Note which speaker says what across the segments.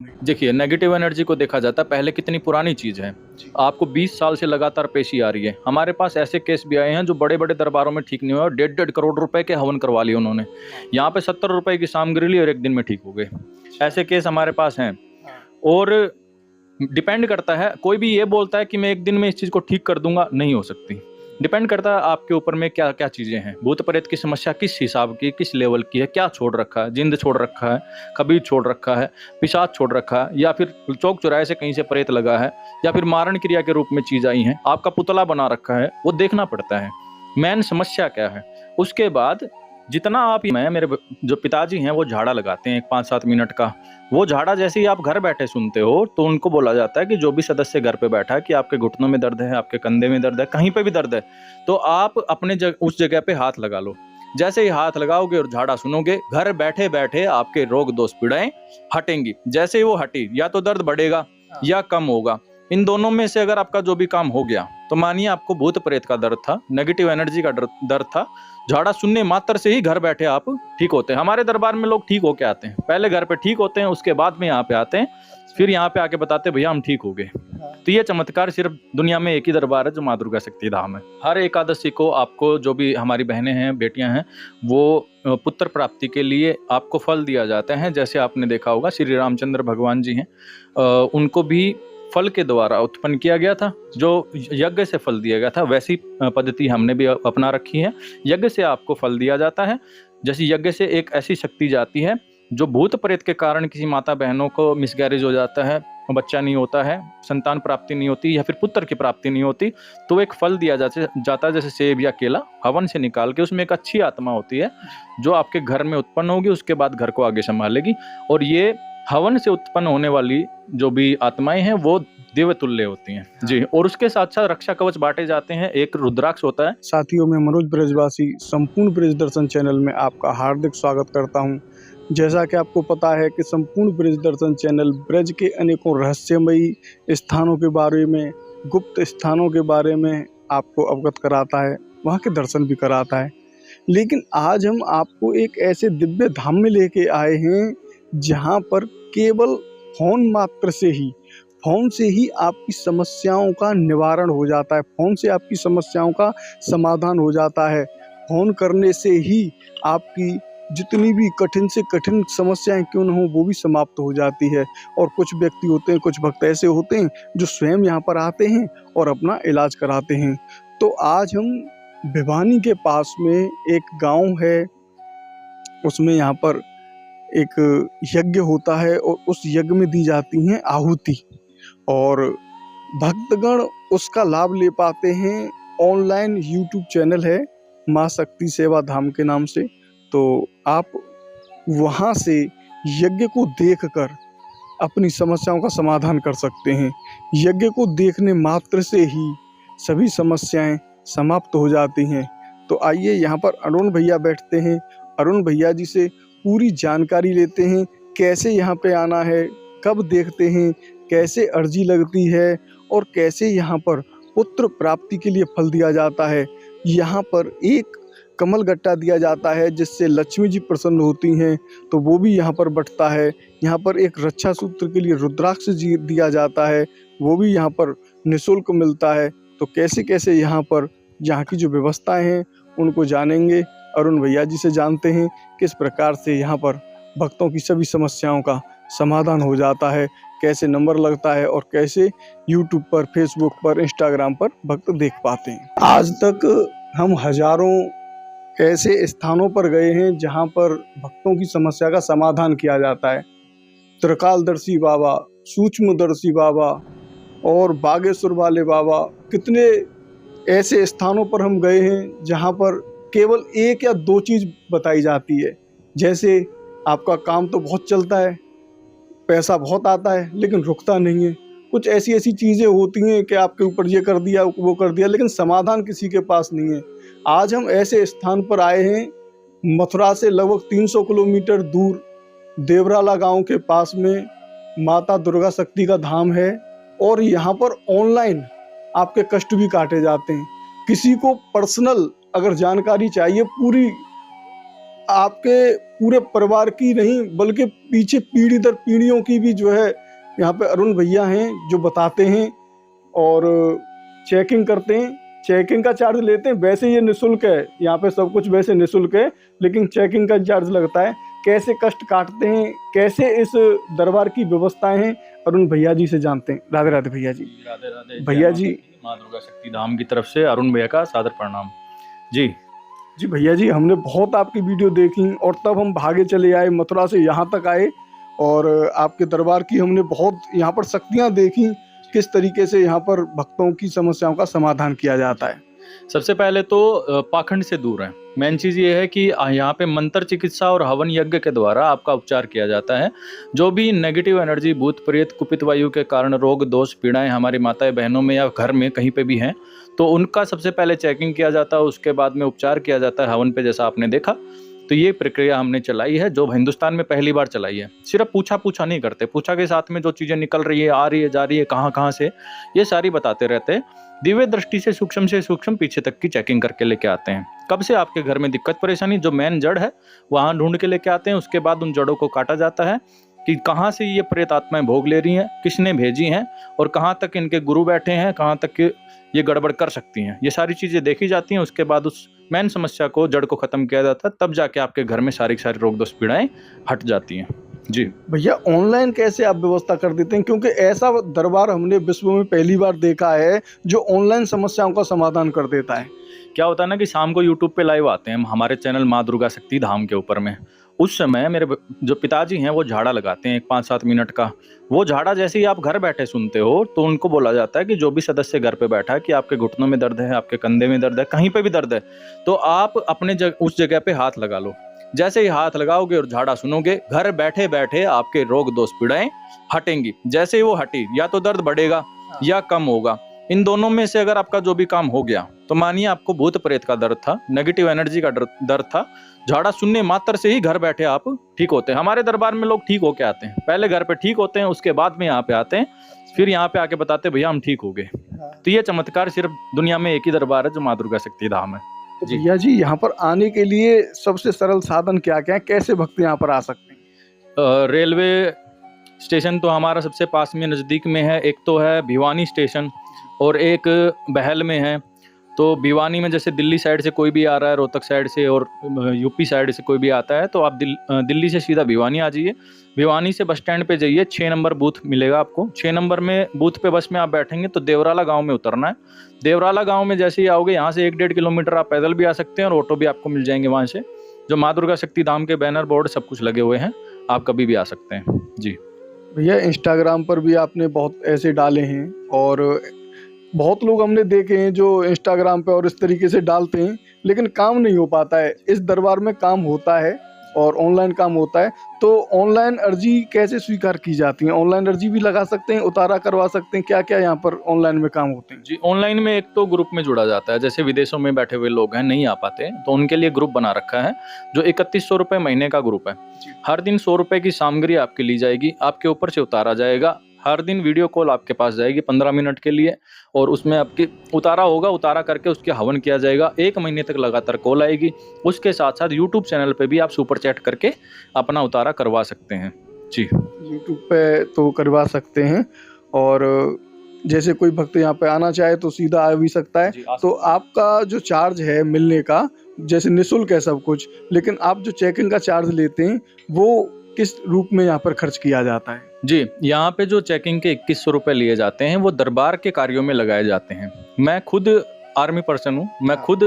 Speaker 1: देखिए, negative energy को देखा जाता है पहले कितनी पुरानी चीज़ है।
Speaker 2: जी।
Speaker 1: आपको 20 साल से लगातार पेशी आ रही है। हमारे पास ऐसे केस भी आए हैं जो बड़े-बड़े दरबारों में ठीक नहीं हुए और डेढ़-डेढ़ करोड़ रुपए के हवन करवा लिए उन्होंने।
Speaker 2: हाँ,
Speaker 1: यहाँ पे ₹70 की सामग्री ली और 1 दिन में ठीक हो गए।
Speaker 2: अच्छा।
Speaker 1: ऐसे केस हमारे पास हैं।
Speaker 2: हाँ,
Speaker 1: और डिपेंड करता है, कोई भी ये बोलता है कि मैं 1 दिन में इस चीज़ को ठीक कर दूँगा, नहीं हो सकती। डिपेंड करता है आपके ऊपर में क्या-क्या चीज़ें हैं। भूत-प्रेत की समस्या किस हिसाब की, किस लेवल की है, क्या छोड़ रखा है, जिंद छोड़ रखा है, कबीर छोड़ रखा है, पिशाच छोड़ रखा है, या फिर चौक-चौराहे से कहीं से प्रेत लगा है, या फिर मारण क्रिया के रूप में चीज़ आई हैं, आपका पुतला बना रखा है, वो देखना पड़ता है। मेन समस्या क्या है? उसके बाद जितना आप मैं मेरे जो पिताजी हैं वो झाड़ा लगाते हैं 5-7 मिनट का। वो झाड़ा जैसे ही आप घर बैठे सुनते हो तो उनको बोला जाता है कि जो भी सदस्य घर पे बैठा है कि आपके घुटनों में दर्द है, आपके कंधे में दर्द है, कहीं पे भी दर्द है, तो आप अपने उस जगह पे हाथ लगा लो। जैसे ही हाथ लगाओगे और झाड़ा सुनोगे, घर बैठे-बैठे आपके रोग दोष पीड़ाएँ हटेंगी। जैसे ही वो हटी, या तो दर्द बढ़ेगा
Speaker 2: हाँ,
Speaker 1: या कम होगा। इन दोनों में से अगर आपका जो भी काम हो गया, तो मानिए आपको भूत-प्रेत का दर्द था, नेगेटिव एनर्जी का दर्द था, झाड़ा सुनने मात्र से ही घर बैठे आप ठीक होते हैं। हमारे दरबार में लोग ठीक होके आते हैं। पहले घर पे ठीक होते हैं, उसके बाद में यहाँ पे आते हैं,
Speaker 2: अच्छा।
Speaker 1: फिर यहाँ पे आके बताते हैं भैया हम ठीक हो गए।
Speaker 2: हाँ,
Speaker 1: तो ये चमत्कार सिर्फ दुनिया में एक ही दरबार है जो माँ दुर्गा शक्ति धाम है। हर एकादशी को आपको जो भी हमारी बहनें हैं, बेटियाँ हैं, वो पुत्र प्राप्ति के लिए आपको फल दिया जाता है। जैसे आपने देखा होगा श्री रामचंद्र भगवान जी हैं, उनको भी फल के द्वारा उत्पन्न किया गया था, जो यज्ञ से फल दिया गया था। वैसी पद्धति हमने भी अपना रखी है। यज्ञ से आपको फल दिया जाता है। जैसे यज्ञ से एक ऐसी शक्ति जाती है, जो भूत प्रेत के कारण किसी माता बहनों को मिसगैरेज हो जाता है, बच्चा नहीं होता है, संतान प्राप्ति नहीं होती या फिर पुत्र की प्राप्ति नहीं होती, तो एक फल दिया जाता है जैसे सेब या केला, हवन से निकाल के। उसमें एक अच्छी आत्मा होती है जो आपके घर में उत्पन्न होगी, उसके बाद घर को आगे संभालेगी। और ये हवन से उत्पन्न होने वाली जो भी आत्माएं हैं वो देवतुल्य होती हैं। जी। और उसके साथ साथ रक्षा कवच बांटे जाते हैं। एक रुद्राक्ष होता है।
Speaker 2: साथियों, मैं मनोज ब्रजवासी संपूर्ण ब्रज दर्शन चैनल में आपका हार्दिक स्वागत करता हूं। जैसा कि आपको पता है कि संपूर्ण ब्रज दर्शन चैनल ब्रज के अनेकों रहस्यमयी स्थानों के बारे में, गुप्त स्थानों के बारे में आपको अवगत कराता है, वहां के दर्शन भी कराता है। लेकिन आज हम आपको एक ऐसे दिव्य धाम में लेके आए हैं जहां पर केवल फ़ोन से ही आपकी समस्याओं का निवारण हो जाता है, फ़ोन से आपकी समस्याओं का समाधान हो जाता है। फ़ोन करने से ही आपकी जितनी भी कठिन से कठिन समस्याएँ क्यों न हों, वो भी समाप्त हो जाती है। और कुछ व्यक्ति होते हैं, कुछ भक्त ऐसे होते हैं जो स्वयं यहाँ पर आते हैं और अपना इलाज कराते हैं। तो आज हम भिवानी के पास में एक गाँव है, उसमें यहाँ पर एक यज्ञ होता है और उस यज्ञ में दी जाती हैं आहुति, और भक्तगण उसका लाभ ले पाते हैं। ऑनलाइन यूट्यूब चैनल है माँ शक्ति सेवा धाम के नाम से, तो आप वहाँ से यज्ञ को देखकर अपनी समस्याओं का समाधान कर सकते हैं। यज्ञ को देखने मात्र से ही सभी समस्याएं समाप्त हो जाती हैं। तो आइए यहाँ पर अरुण भैया बैठते हैं, अरुण भैया जी से पूरी जानकारी लेते हैं, कैसे यहाँ पे आना है, कब देखते हैं, कैसे अर्जी लगती है और कैसे यहाँ पर पुत्र प्राप्ति के लिए फल दिया जाता है। यहाँ पर एक कमल गट्टा दिया जाता है जिससे लक्ष्मी जी प्रसन्न होती हैं, तो वो भी यहाँ पर बँटता है। यहाँ पर एक रक्षा सूत्र के लिए रुद्राक्ष जी दिया जाता है, वो भी यहाँ पर निःशुल्क मिलता है। तो कैसे कैसे यहाँ पर यहाँ की जो व्यवस्थाएं हैं उनको जानेंगे, अरुण भैया जी से जानते हैं किस प्रकार से यहाँ पर भक्तों की सभी समस्याओं का समाधान हो जाता है, कैसे नंबर लगता है और कैसे यूट्यूब पर, फेसबुक पर, इंस्टाग्राम पर भक्त देख पाते हैं। आज तक हम हजारों ऐसे स्थानों पर गए हैं जहां पर भक्तों की समस्या का समाधान किया जाता है। त्रिकालदर्शी बाबा, सूक्ष्मदर्शी बाबा और बागेश्वर वाले बाबा, कितने ऐसे स्थानों पर हम गए हैं जहां पर केवल एक या दो चीज़ बताई जाती है, जैसे आपका काम तो बहुत चलता है, पैसा बहुत आता है, लेकिन रुकता नहीं है। कुछ ऐसी ऐसी चीज़ें होती हैं कि आपके ऊपर ये कर दिया, वो कर दिया, लेकिन समाधान किसी के पास नहीं है। आज हम ऐसे स्थान पर आए हैं, मथुरा से लगभग 300 किलोमीटर दूर देवराला गांव के पास में माता दुर्गा शक्ति का धाम है, और यहाँ पर ऑनलाइन आपके कष्ट भी काटे जाते हैं। किसी को पर्सनल अगर जानकारी चाहिए, पूरी आपके पूरे परिवार की नहीं बल्कि पीछे पीढ़ी दर पीढ़ियों की भी जो है यहाँ पे अरुण भैया हैं जो बताते हैं और चेकिंग करते हैं। चेकिंग का चार्ज लेते हैं, वैसे ये निःशुल्क है, यहाँ पे सब कुछ वैसे निःशुल्क है, लेकिन चेकिंग का चार्ज लगता है। कैसे कष्ट काटते हैं, कैसे इस दरबार की व्यवस्थाएं हैं, अरुण भैया जी से जानते हैं। राधे राधे भैया जी।
Speaker 1: राधे राधे
Speaker 2: भैया जी,
Speaker 1: माँ दुर्गा शक्ति धाम की तरफ से अरुण भैया का सादर प्रणाम। जी
Speaker 2: जी भैया जी, हमने बहुत आपकी वीडियो देखी और तब हम भागे चले आए, मथुरा से यहाँ तक आए और आपके दरबार की हमने बहुत यहाँ पर शक्तियाँ देखी, किस तरीके से यहाँ पर भक्तों की समस्याओं का समाधान किया जाता है।
Speaker 1: सबसे पहले तो पाखंड से दूर है। मेन चीज़ ये है कि यहाँ पे मंत्र चिकित्सा और हवन यज्ञ के द्वारा आपका उपचार किया जाता है। जो भी नेगेटिव एनर्जी, भूत प्रेत, कुपित वायु के कारण रोग दोष पीड़ाएं हमारी माताएं बहनों में या घर में कहीं पे भी हैं, तो उनका सबसे पहले चेकिंग किया जाता है, उसके बाद में उपचार किया जाता है हवन पे, जैसा आपने देखा। तो ये प्रक्रिया हमने चलाई है, जो हिंदुस्तान में पहली बार चलाई है। सिर्फ पूछा नहीं करते, पूछा के साथ में जो चीज़ें निकल रही है, आ रही है, जा रही है, कहाँ से, ये सारी बताते रहते हैं। दिव्य दृष्टि से सूक्ष्म पीछे तक की चेकिंग करके लेके आते हैं। कब से आपके घर में दिक्कत परेशानी, जो मेन जड़ है वहाँ ढूंढ के लेके आते हैं। उसके बाद उन जड़ों को काटा जाता है कि कहाँ से ये प्रेत आत्माएं भोग ले रही हैं, किसने भेजी हैं और कहाँ तक इनके गुरु बैठे हैं, कहाँ तक ये गड़बड़ कर सकती हैं। ये सारी चीज़ें देखी जाती हैं। उसके बाद उस मेन समस्या को, जड़ को खत्म किया जाता है, तब जाके आपके घर में सारी रोग दोष पीड़ाएं हट जाती हैं। जी
Speaker 2: भैया, ऑनलाइन कैसे आप व्यवस्था कर देते हैं, क्योंकि ऐसा दरबार हमने विश्व में पहली बार देखा है जो ऑनलाइन समस्याओं का समाधान कर देता है।
Speaker 1: क्या होता है ना कि शाम को यूट्यूब पे लाइव आते हैं हमारे चैनल माँ दुर्गा शक्ति धाम के ऊपर में। उस समय मेरे जो पिताजी हैं वो झाड़ा लगाते हैं, एक 5-7 मिनट का। वो झाड़ा जैसे ही आप घर बैठे सुनते हो तो उनको बोला जाता है कि जो भी सदस्य घर पे बैठा है कि आपके घुटनों में दर्द है, आपके कंधे में दर्द है, कहीं पे भी दर्द है, तो आप अपने उस जगह पे हाथ लगा लो। जैसे ही हाथ लगाओगे और झाड़ा सुनोगे, घर बैठे बैठे आपके रोग दोष पीड़ाएं हटेंगी। जैसे ही वो हटी, या तो दर्द बढ़ेगा या कम होगा। इन दोनों में से अगर आपका जो भी काम हो गया, तो मानिए आपको भूत प्रेत का दर्द था, नेगेटिव एनर्जी का दर्द था, झाड़ा सुनने मात्र से ही घर बैठे आप ठीक होते हैं। हमारे दरबार में लोग ठीक होके आते हैं, पहले घर पे ठीक होते हैं, उसके बाद में यहाँ पे आते हैं, फिर यहाँ पे आके बताते हैं भैया हम ठीक हो गए। तो ये चमत्कार सिर्फ दुनिया में एक ही दरबार है जो माँ दुर्गा शक्ति धाम है।
Speaker 2: तो भैया जी, यहाँ पर आने के लिए सबसे सरल साधन क्या क्या है, कैसे भक्त यहाँ पर आ सकते हैं?
Speaker 1: रेलवे स्टेशन तो हमारा सबसे पास में नज़दीक में है। एक तो है भिवानी स्टेशन और एक बहल में है। तो भिवानी में जैसे दिल्ली साइड से कोई भी आ रहा है, रोहतक साइड से और यूपी साइड से कोई भी आता है, तो आप दिल्ली से सीधा भिवानी आ जाइए। भिवानी से बस स्टैंड पे जाइए, 6 नंबर बूथ मिलेगा आपको। 6 नंबर में बूथ पे बस में आप बैठेंगे तो देवराला गांव में उतरना है। देवराला गांव में जैसे ही आओगे, यहाँ से 1-1.5 किलोमीटर आप पैदल भी आ सकते हैं और ऑटो भी आपको मिल जाएंगे वहाँ से। जो माँ दुर्गा शक्ति धाम के बैनर बोर्ड सब कुछ लगे हुए हैं, आप कभी भी आ सकते हैं। जी
Speaker 2: भैया, इंस्टाग्राम पर भी आपने बहुत ऐसे डाले हैं और बहुत लोग हमने देखे हैं जो इंस्टाग्राम पे और इस तरीके से डालते हैं, लेकिन काम नहीं हो पाता है। इस दरबार में काम होता है और ऑनलाइन काम होता है। तो ऑनलाइन अर्जी कैसे स्वीकार की जाती है? ऑनलाइन अर्जी भी लगा सकते हैं, उतारा करवा सकते हैं, क्या क्या यहाँ पर ऑनलाइन में काम होते हैं?
Speaker 1: जी, ऑनलाइन में एक तो ग्रुप में जुड़ा जाता है। जैसे विदेशों में बैठे हुए लोग हैं, नहीं आ पाते, तो उनके लिए ग्रुप बना रखा है जो 3100 रुपये महीने का ग्रुप है। हर दिन 100 रुपये की सामग्री आपकी ली जाएगी, आपके ऊपर से उतारा जाएगा। हर दिन वीडियो कॉल आपके पास जाएगी 15 मिनट के लिए, और उसमें आपकी उतारा होगा, उतारा करके उसके हवन किया जाएगा। 1 महीने तक लगातार कॉल आएगी। उसके साथ साथ यूट्यूब चैनल पे भी आप सुपर चैट करके अपना उतारा करवा सकते हैं। जी,
Speaker 2: यूट्यूब पे तो करवा सकते हैं, और जैसे कोई भक्त यहाँ पे आना चाहे तो सीधा आ भी सकता है। तो आपका जो चार्ज है मिलने का, जैसे निःशुल्क है सब कुछ, लेकिन आप जो चेकिंग का चार्ज लेते हैं वो किस रूप में यहाँ पर खर्च किया जाता है?
Speaker 1: जी, यहाँ पे जो चेकिंग के 2100 रुपये लिए जाते हैं वो दरबार के कार्यों में लगाए जाते हैं। मैं खुद आर्मी पर्सन हूँ, मैं खुद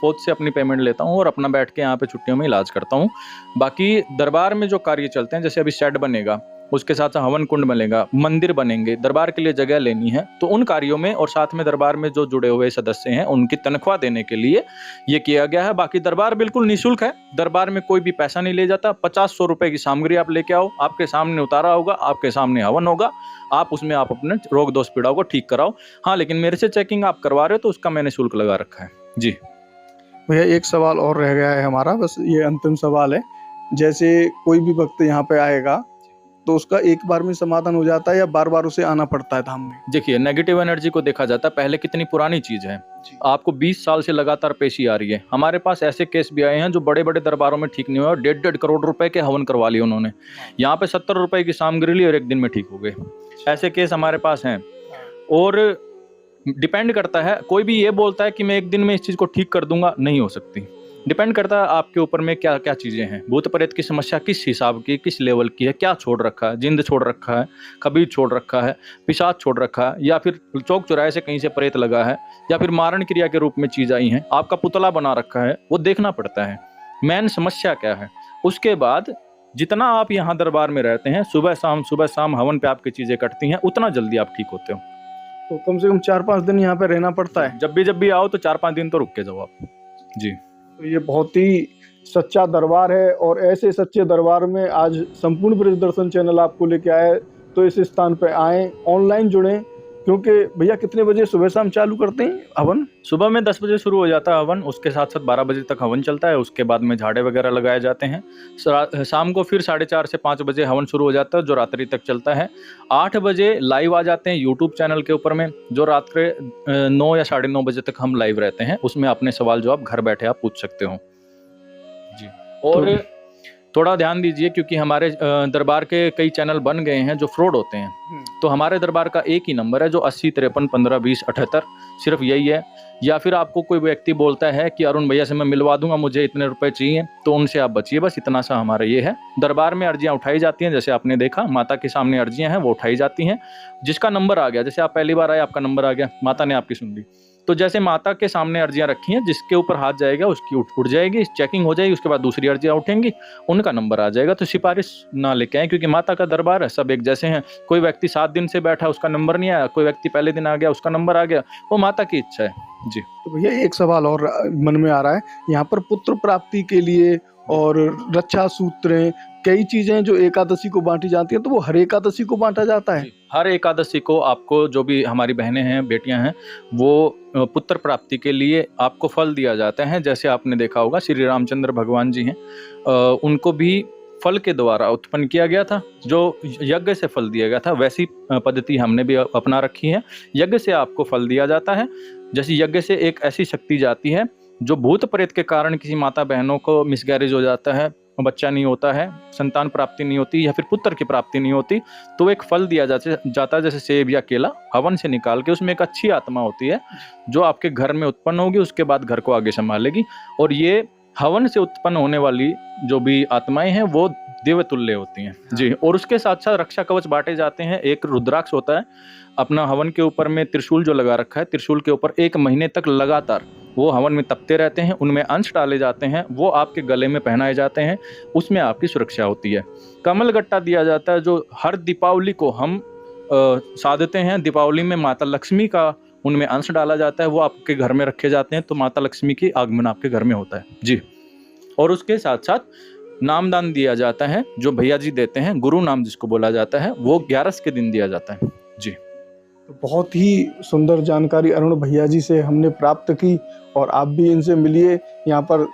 Speaker 1: फौज से अपनी पेमेंट लेता हूँ और अपना बैठ के यहाँ पे छुट्टियों में इलाज करता हूँ। बाकी दरबार में जो कार्य चलते हैं, जैसे अभी शेड बनेगा, उसके साथ साथ हवन कुंड बनेगा, मंदिर बनेंगे, दरबार के लिए जगह लेनी है, तो उन कार्यों में और साथ में दरबार में जो जुड़े हुए सदस्य हैं उनकी तनख्वाह देने के लिए ये किया गया है। बाकी दरबार बिल्कुल निःशुल्क है, दरबार में कोई भी पैसा नहीं ले जाता। 50-100 रुपए की सामग्री आप लेके आओ, आपके सामने उतारा होगा, आपके सामने हवन होगा, आप उसमें आप अपने रोग दोष पीड़ाओं को ठीक कराओ। हाँ, लेकिन मेरे से चेकिंग आप करवा रहे हो तो उसका मैंने शुल्क लगा रखा है। जी
Speaker 2: भैया, एक सवाल और रह गया है हमारा, बस ये अंतिम सवाल है। जैसे कोई भी भक्त यहाँ पे आएगा तो उसका एक बार में समाधान हो जाता है या बार बार उसे आना पड़ता है धाम में?
Speaker 1: देखिए, नेगेटिव एनर्जी को देखा जाता है, पहले कितनी पुरानी चीज़ है, आपको 20 साल से लगातार पेशी आ रही है। हमारे पास ऐसे केस भी आए हैं जो बड़े-बड़े दरबारों में ठीक नहीं हुए और 1.5 करोड़ रुपए के हवन करवा लिए उन्होंने। यहाँ पे 70 रुपए की सामग्री ली और 1 दिन में ठीक हो गए। ऐसे केस हमारे पास हैं। और डिपेंड करता है, कोई भी ये बोलता है कि मैं 1 दिन में इस चीज़ को ठीक कर दूँगा, नहीं हो सकती। डिपेंड करता है आपके ऊपर में क्या-क्या चीज़ें हैं। भूत प्रेत की समस्या किस हिसाब की, किस लेवल की है, क्या छोड़ रखा है, जिंद छोड़ रखा है, कबीर छोड़ रखा है, पिशाच छोड़ रखा है, या फिर चौक-चौराहे से कहीं से प्रेत लगा है, या फिर मारण क्रिया के रूप में चीज़ आई हैं, आपका पुतला बना रखा है, वो देखना पड़ता है। मेन समस्या क्या है? उसके बाद जितना आप यहाँ दरबार में रहते हैं, सुबह शाम हवन पे आपकी चीज़ें कटती हैं, उतना जल्दी आप ठीक होते हो।
Speaker 2: तो कम से कम 4-5 दिन यहाँ पे रहना पड़ता है?
Speaker 1: जब भी आओ तो 4-5 दिन तो रुक के जाओ आप। जी।
Speaker 2: तो ये बहुत ही सच्चा दरबार है और ऐसे सच्चे दरबार में आज संपूर्ण ब्रज दर्शन चैनल आपको लेके आए, तो इस स्थान पे आएँ, ऑनलाइन जुड़ें, क्योंकि भैया कितने बजे सुबह शाम चालू करते हैं हवन?
Speaker 1: सुबह में 10 बजे शुरू हो जाता है हवन, उसके साथ-साथ 12 बजे तक हवन चलता है, उसके बाद में झाड़े वगैरह लगाए जाते हैं। शाम को फिर 4:30 से 5 बजे हवन शुरू हो जाता है, जो रात्रि तक चलता है। 8 बजे लाइव आ जाते हैं यूट्यूब चैनल के ऊपर में, जो रात के 9 या साढ़े 9 बजे तक हम लाइव रहते हैं। उसमें अपने सवाल जवाब घर बैठे आप पूछ सकते हो। जी। और थोड़ा ध्यान दीजिए, क्योंकि हमारे दरबार के कई चैनल बन गए हैं जो फ्रॉड होते हैं। तो हमारे दरबार का एक ही नंबर है जो 80 53 15 20 78, सिर्फ यही है। या फिर आपको कोई व्यक्ति बोलता है कि अरुण भैया से मैं मिलवा दूंगा, मुझे इतने रुपए चाहिए, तो उनसे आप बचिए, बस इतना सा हमारा ये है। दरबार में अर्जियां उठाई जाती हैं, जैसे आपने देखा माता के सामने अर्जियां हैं वो उठाई जाती हैं। जिसका नंबर आ गया, जैसे आप पहली बार आए, आपका नंबर आ गया, माता ने आपकी सुन ली, तो जैसे माता के सामने अर्जियां रखी हैं, जिसके ऊपर हाथ जाएगा उसकी उठ जाएगी, चेकिंग हो जाएगी, उसके बाद दूसरी अर्जियां उठेंगी, उनका नंबर आ जाएगा। तो सिफारिश ना लेके आए, क्योंकि माता का दरबार है, सब एक जैसे हैं। कोई व्यक्ति 7 दिन से बैठा, उसका नंबर नहीं आया, कोई व्यक्ति पहले दिन आ गया, उसका नंबर आ गया, वो माता की इच्छा है। जी।
Speaker 2: तो भैया एक सवाल और मन में आ रहा है, यहाँ पर पुत्र प्राप्ति के लिए और रक्षा सूत्रें, कई चीजें जो एकादशी को बांटी जाती हैं, तो वो हर एकादशी को बांटा जाता है?
Speaker 1: हर एकादशी को आपको, जो भी हमारी बहनें हैं, बेटियां हैं, वो पुत्र प्राप्ति के लिए आपको फल दिया जाता है। जैसे आपने देखा होगा श्री रामचंद्र भगवान जी हैं, उनको भी फल के द्वारा उत्पन्न किया गया था, जो यज्ञ से फल दिया गया था। वैसी पद्धति हमने भी अपना रखी है। यज्ञ से आपको फल दिया जाता है। जैसे यज्ञ से एक ऐसी शक्ति जाती है, जो भूत प्रेत के कारण किसी माता बहनों को मिसगैरेज हो जाता है, बच्चा नहीं होता है, संतान प्राप्ति नहीं होती, या फिर पुत्र की प्राप्ति नहीं होती, तो एक फल दिया जाता है, जैसे सेब या केला, हवन से निकाल के। उसमें एक अच्छी आत्मा होती है जो आपके घर में उत्पन्न होगी, उसके बाद घर को आगे संभालेगी। और ये हवन से उत्पन्न होने वाली जो भी आत्माएं हैं वो देवतुल्य होती हैं। जी। और उसके साथ साथ रक्षा कवच बांटे जाते हैं। एक रुद्राक्ष होता है, अपना हवन के ऊपर में त्रिशूल जो लगा रखा है, त्रिशूल के ऊपर 1 महीने तक लगातार वो हवन में तपते रहते हैं, उनमें अंश डाले जाते हैं, वो आपके गले में पहनाए जाते हैं, उसमें आपकी सुरक्षा होती है। कमल गट्टा दिया जाता है, जो हर दीपावली को हम साधते हैं। दीपावली में माता लक्ष्मी का उनमें अंश डाला जाता है, वो आपके घर में रखे जाते हैं, तो माता लक्ष्मी की आगमन आपके घर में होता है। जी। और उसके साथ साथ नामदान दिया जाता है, जो भैया जी देते हैं, गुरु नाम जिसको बोला जाता है, वो 11 के दिन दिया जाता है। जी।
Speaker 2: तो बहुत ही सुंदर जानकारी अरुण भैया जी से हमने प्राप्त की, और आप भी इनसे मिलिए। यहाँ पर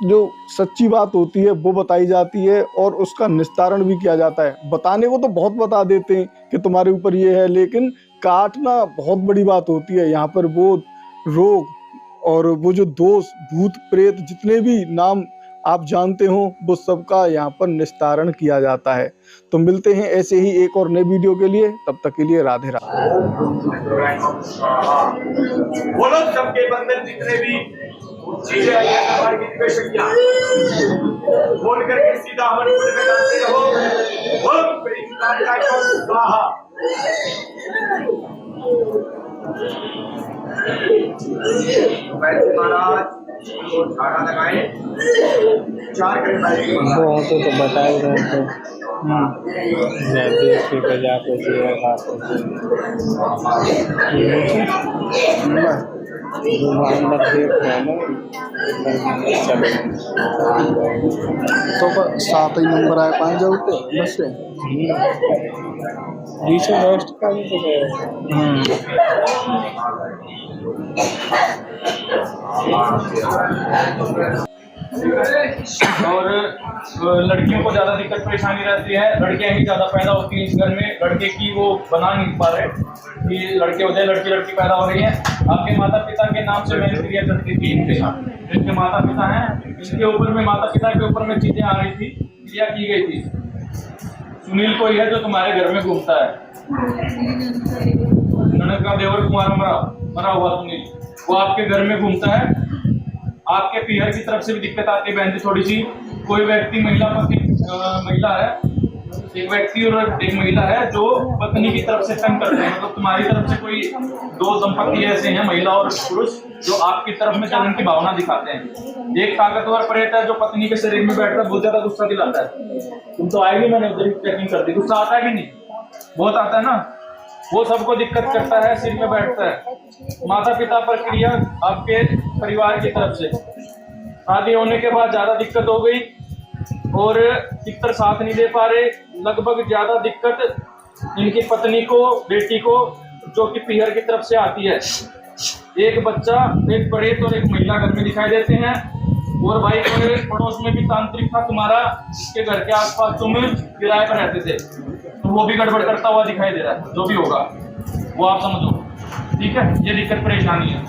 Speaker 2: जो सच्ची बात होती है वो बताई जाती है और उसका निस्तारण भी किया जाता है। बताने को तो बहुत बता देते हैं कि तुम्हारे ऊपर ये है, लेकिन काटना बहुत बड़ी बात होती है। यहाँ पर वो रोग और वो जो दोष, भूत प्रेत, जितने भी नाम आप जानते हो, वो सबका यहाँ पर निस्तारण किया जाता है। तो मिलते हैं ऐसे ही एक और नए वीडियो के लिए, तब तक के लिए राधे राधे।
Speaker 3: बोलो सबके बंधन जितने भी चीजें आई हैं, हमारी बेशकियां बोल करके सीधा हवन कुंड में डालते रहो। ओम स्वाहा। महाराज झाड़ा लगाए, 4 घंटे
Speaker 4: तो बताए रहे थे की प्रजापति अंदर देख रहे हैं
Speaker 2: तो 7 ही नंबर आए, 5 जाते बस से
Speaker 4: बीच में रेस्ट का भी तो
Speaker 1: और लड़कियों को ज़्यादा दिक्कत परेशानी रहती है, लड़कियां ही ज़्यादा पैदा होती हैं इस घर में, लड़के की वो बना नहीं पा रहे कि लड़के होते हैं, लड़की पैदा हो रही है। आपके माता पिता के नाम से मैंने क्रिया करती थी इनके माता पिता हैं, इनके ऊपर में माता पिता के ऊपर में चीज़ें आ रही थी, क्रिया की गई थी। सुनील कोई है जो तुम्हारे घर में घूमता है, ननद का देवर तुम्हारा मरा हुआ सुनील, वो आपके घर में घूमता है। आपके पीहर की तरफ से भी दिक्कत आती है बहन जी थोड़ी सी। कोई व्यक्ति महिला है, एक व्यक्ति और एक महिला है जो पत्नी की तरफ से तंग करते हैं, मतलब तुम्हारी तरफ से कोई दो दंपति ऐसे हैं, महिला और पुरुष, जो आपकी तरफ में जलन की भावना दिखाते हैं। एक ताकतवर प्रेत है जो पत्नी के शरीर में बैठकर बहुत ज्यादा गुस्सा दिलाता है। तुम तो आएगी, मैंने उधर चेकिंग कर दी, गुस्सा आता है कि नहीं? बहुत आता है ना। वो सबको दिक्कत करता है, सिर में बैठता है। माता पिता पर क्रिया आपके परिवार की तरफ से, शादी होने के बाद ज्यादा दिक्कत हो गई और पितर साथ नहीं दे पा रहे। लगभग ज्यादा दिक्कत इनकी पत्नी को, बेटी को, जो कि पीहर की तरफ से आती है। एक बच्चा, एक प्रेत और एक महिला घर में दिखाई देते हैं। और भाई तुम्हारे पड़ोस में भी तांत्रिक था तुम्हारा, जिसके घर के आसपास तुम किराए पर रहते थे, तो वो भी गड़बड़ करता हुआ दिखाई दे रहा है। जो भी होगा वो आप समझो, ठीक है? ये दिक्कत परेशानी है।